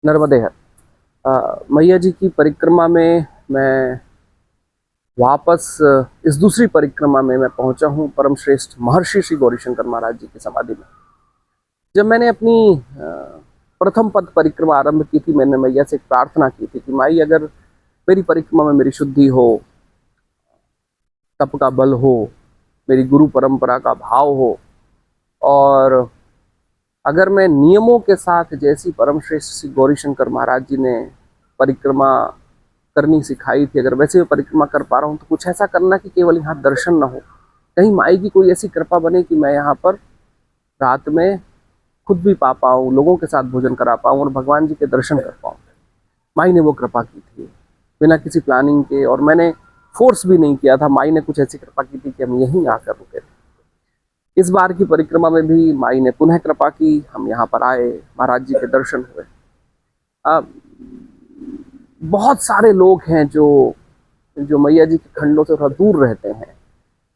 नर्मदे हर। मैया जी की परिक्रमा में मैं वापस इस दूसरी परिक्रमा में मैं पहुंचा हूं परम श्रेष्ठ महर्षि श्री गौरीशंकर महाराज जी की समाधि में। जब मैंने अपनी प्रथम पद परिक्रमा आरंभ की थी, मैंने मैया से एक प्रार्थना की थी कि माई, अगर मेरी परिक्रमा में मेरी शुद्धि हो, तप का बल हो, मेरी गुरु परंपरा का भाव हो, और अगर मैं नियमों के साथ जैसी परम श्रेष्ठ श्री गौरीशंकर महाराज जी ने परिक्रमा करनी सिखाई थी, अगर वैसे मैं परिक्रमा कर पा रहा हूँ, तो कुछ ऐसा करना कि केवल यहाँ दर्शन न हो, कहीं माई की कोई ऐसी कृपा बने कि मैं यहाँ पर रात में खुद भी पा पाऊँ, लोगों के साथ भोजन करा पाऊँ और भगवान जी के दर्शन कर पाऊँ। माई ने वो कृपा की थी बिना किसी प्लानिंग के, और मैंने फोर्स भी नहीं किया था। माई ने कुछ ऐसी कृपा की थी कि हम यहीं आकर रुके थे। इस बार की परिक्रमा में भी माई ने पुनः कृपा की, हम यहाँ पर आए, महाराज जी के दर्शन हुए। बहुत सारे लोग हैं जो जो मैया जी के खंडों से थोड़ा दूर रहते हैं,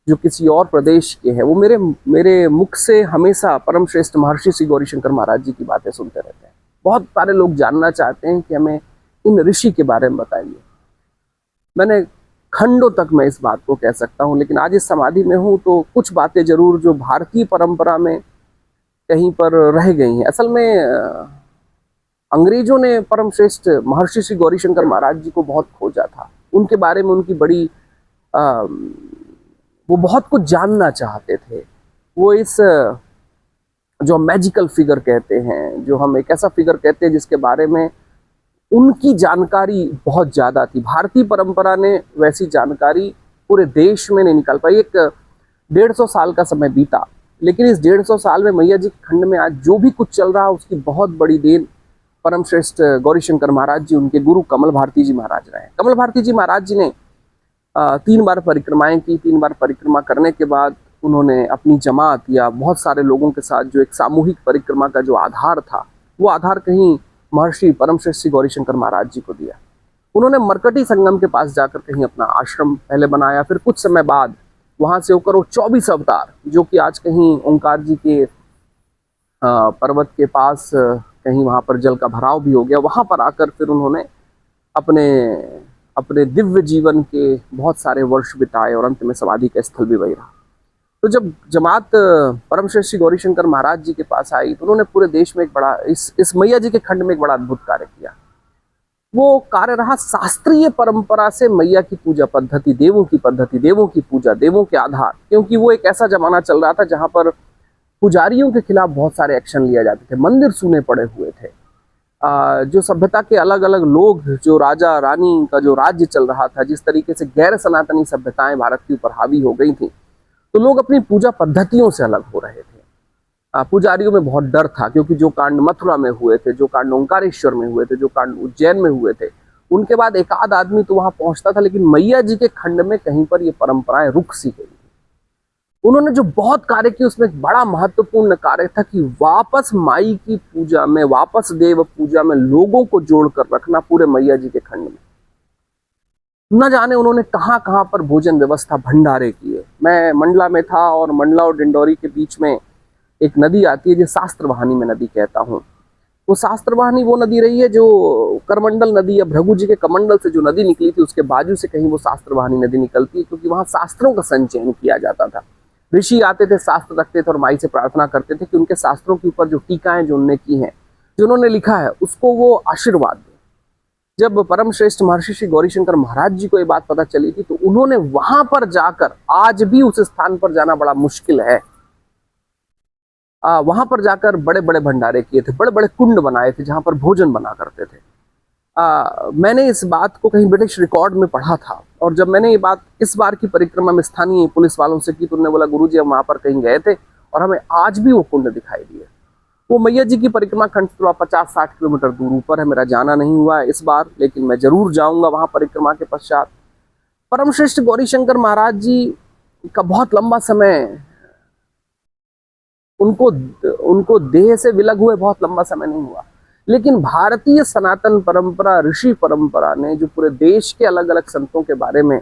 जो किसी और प्रदेश के हैं, वो मेरे मेरे मुख से हमेशा परम श्रेष्ठ महर्षि श्री गौरीशंकर महाराज जी की बातें सुनते रहते हैं। बहुत सारे लोग जानना चाहते हैं कि हमें इन ऋषि के बारे में बताइए। मैंने खंडों तक मैं इस बात को कह सकता हूँ, लेकिन आज इस समाधि में हूँ तो कुछ बातें जरूर जो भारतीय परंपरा में कहीं पर रह गई हैं। असल में अंग्रेजों ने परम श्रेष्ठ महर्षि श्री गौरीशंकर महाराज जी को बहुत खोजा था, उनके बारे में उनकी बड़ी आ, वो बहुत कुछ जानना चाहते थे। वो इस जो मैजिकल फिगर कहते हैं, जो हम एक ऐसा फिगर कहते हैं जिसके बारे में उनकी जानकारी बहुत ज्यादा थी। भारतीय परंपरा ने वैसी जानकारी पूरे देश में नहीं निकाल पाई। एक 150 साल का समय बीता, लेकिन इस 150 साल में मैया जी के खंड में आज जो भी कुछ चल रहा है उसकी बहुत बड़ी देन परम श्रेष्ठ गौरीशंकर महाराज जी, उनके गुरु कमल भारती जी महाराज रहे। कमल भारती जी महाराज जी ने 3 बार परिक्रमाएं की। 3 बार परिक्रमा करने के बाद उन्होंने अपनी जमात या बहुत सारे लोगों के साथ जो एक सामूहिक परिक्रमा का जो आधार था, वो आधार कहीं महर्षि परम श्रेष्ठ श्री गौरीशंकर महाराज जी को दिया। उन्होंने मरकटी संगम के पास जाकर कहीं अपना आश्रम पहले बनाया, फिर कुछ समय बाद वहां से होकर वो 24 अवतार, जो कि आज कहीं ओंकार जी के पर्वत के पास कहीं वहां पर जल का भराव भी हो गया, वहां पर आकर फिर उन्होंने अपने अपने दिव्य जीवन के बहुत सारे वर्ष बिताए और अंत में समाधि का स्थल भी वही रहा। तो जब जमात परम श्रेष्ठ श्री गौरीशंकर महाराज जी के पास आई तो उन्होंने पूरे देश में एक बड़ा इस मैया जी के खंड में एक बड़ा अद्भुत कार्य किया। वो कार्य रहा शास्त्रीय परंपरा से मैया की पूजा पद्धति, देवों की पद्धति, देवों की पूजा, देवों के आधार, क्योंकि वो एक ऐसा जमाना चल रहा था जहां पर पुजारियों के खिलाफ बहुत सारे एक्शन लिए जाते थे, मंदिर सूने पड़े हुए थे। जो सभ्यता के अलग अलग लोग, जो राजा रानी का जो राज्य चल रहा था, जिस तरीके से गैर सनातनी सभ्यताएं भारत के ऊपर हावी हो गई थी, तो लोग अपनी पूजा पद्धतियों से अलग हो रहे थे। पुजारियों में बहुत डर था, क्योंकि जो कांड मथुरा में हुए थे, जो कांड ओंकारेश्वर में हुए थे, जो कांड उज्जैन में हुए थे, उनके बाद एक आध आदमी तो वहां पहुंचता था, लेकिन मैया जी के खंड में कहीं पर ये परंपराएं रुक सी गई। उन्होंने जो बहुत कार्य किए उसमें एक बड़ा महत्वपूर्ण कार्य था कि वापस माई की पूजा में, वापस देव पूजा में लोगों को जोड़कर रखना पूरे मैया जी के खंड में। न जाने उन्होंने कहां कहां पर भोजन व्यवस्था, भंडारे किए। मैं मंडला में था और मंडला और डिंडौरी के बीच में एक नदी आती है जो शास्त्रवाहिनी में नदी कहता हूँ। वो शास्त्रवाहिनी वो नदी रही है जो करमंडल नदी या भृगु जी के कमंडल से जो नदी निकली थी उसके बाजू से कहीं वो शास्त्रवाहिनी नदी निकलती है, क्योंकि वहां शास्त्रों का संचयन किया जाता था। ऋषि आते थे, शास्त्र रखते थे और माई से प्रार्थना करते थे कि उनके शास्त्रों के ऊपर जो टीकाएं जो उन्होंने की हैं, जो उन्होंने लिखा है, उसको वो आशीर्वाद दे। जब परम श्रेष्ठ महर्षि श्री गौरीशंकर महाराज जी को ये बात पता चली थी तो उन्होंने वहां पर जाकर, आज भी उस स्थान पर जाना बड़ा मुश्किल है, वहां पर जाकर बड़े बड़े भंडारे किए थे, बड़े बड़े कुंड बनाए थे जहां पर भोजन बना करते थे। मैंने इस बात को कहीं ब्रिटिश रिकॉर्ड में पढ़ा था, और जब मैंने ये बात इस बार की परिक्रमा में स्थानीय पुलिस वालों से की तो उन्होंने बोला, गुरुजी हम वहां पर कहीं गए थे और हमें आज भी वो कुंड दिखाई दिए। वो मैया जी की परिक्रमा खंड से 50-60 किलोमीटर दूर ऊपर है। मेरा जाना नहीं हुआ है इस बार, लेकिन मैं जरूर जाऊंगा वहां परिक्रमा के पश्चात। परम श्रेष्ठ गौरीशंकर महाराज जी का बहुत लंबा समय उनको उनको देह से विलग हुए बहुत लंबा समय नहीं हुआ, लेकिन भारतीय सनातन परंपरा, ऋषि परंपरा ने जो पूरे देश के अलग अलग संतों के बारे में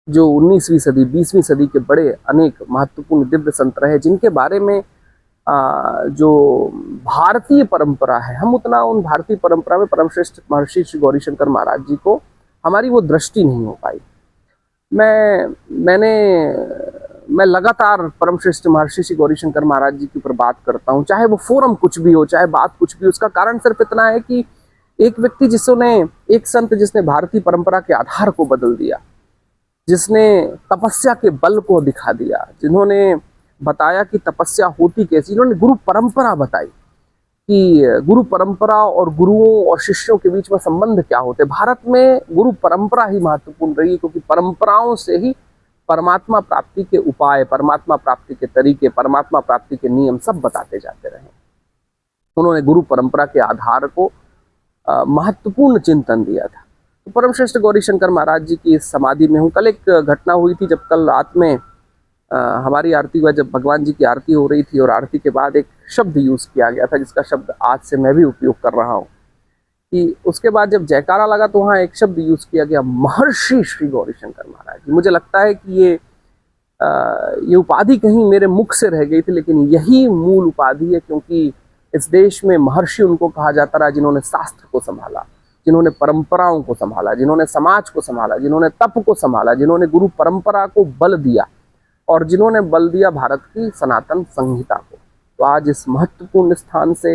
जो 19वीं सदी 20वीं सदी के बड़े अनेक महत्वपूर्ण दिव्य संत रहे, जिनके बारे में जो भारतीय परंपरा है, हम उतना उन भारतीय परंपरा में परमश्रेष्ठ महर्षि श्री गौरीशंकर महाराज जी को हमारी वो दृष्टि नहीं हो पाई। मैं लगातार परमश्रेष्ठ महर्षि श्री गौरीशंकर महाराज जी के ऊपर बात करता हूँ, चाहे वो फोरम कुछ भी हो, चाहे बात कुछ भी हो। उसका कारण सिर्फ इतना है कि एक व्यक्ति जिसने, एक संत जिसने भारतीय परंपरा के आधार को बदल दिया, जिसने तपस्या के बल को दिखा दिया, जिन्होंने बताया कि तपस्या होती कैसी, इन्होंने गुरु परंपरा बताई कि गुरु परंपरा और गुरुओं और शिष्यों के बीच में संबंध क्या होते हैं। भारत में गुरु परंपरा ही महत्वपूर्ण रही, क्योंकि परंपराओं से ही परमात्मा प्राप्ति के उपाय, परमात्मा प्राप्ति के तरीके, परमात्मा प्राप्ति के नियम सब बताते जाते रहे। उन्होंने गुरु परंपरा के आधार को महत्वपूर्ण चिंतन दिया था। तो परमश्रेष्ठ गौरीशंकर महाराज जी की इस समाधि में हूँ। कल एक घटना हुई थी, जब कल रात में हमारी आरती हुआ, जब भगवान जी की आरती हो रही थी और आरती के बाद एक शब्द यूज किया गया था, जिसका शब्द आज से मैं भी उपयोग कर रहा हूँ, कि उसके बाद जब जयकारा लगा तो वहाँ एक शब्द यूज किया गया, महर्षि श्री गौरीशंकर महाराज जी। मुझे लगता है कि ये उपाधि कहीं मेरे मुख से रह गई थी, लेकिन यही मूल उपाधि है, क्योंकि इस देश में महर्षि उनको कहा जाता रहा जिन्होंने शास्त्र को संभाला, जिन्होंने परंपराओं को संभाला, जिन्होंने समाज को संभाला, जिन्होंने तप को संभाला, जिन्होंने गुरु परंपरा को बल दिया और जिन्होंने बल दिया भारत की सनातन संहिता को। तो आज इस महत्वपूर्ण स्थान से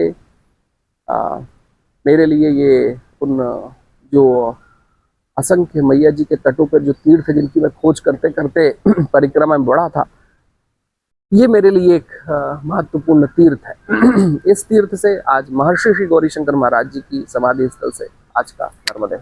मेरे लिए ये उन जो असंख्य मैया जी के तटों पर जो तीर्थ जिनकी मैं खोज करते करते परिक्रमा में बढ़ा था, ये मेरे लिए एक महत्वपूर्ण तीर्थ है। इस तीर्थ से आज महर्षि श्री गौरीशंकर महाराज जी की समाधि स्थल से आज का नर्मदे।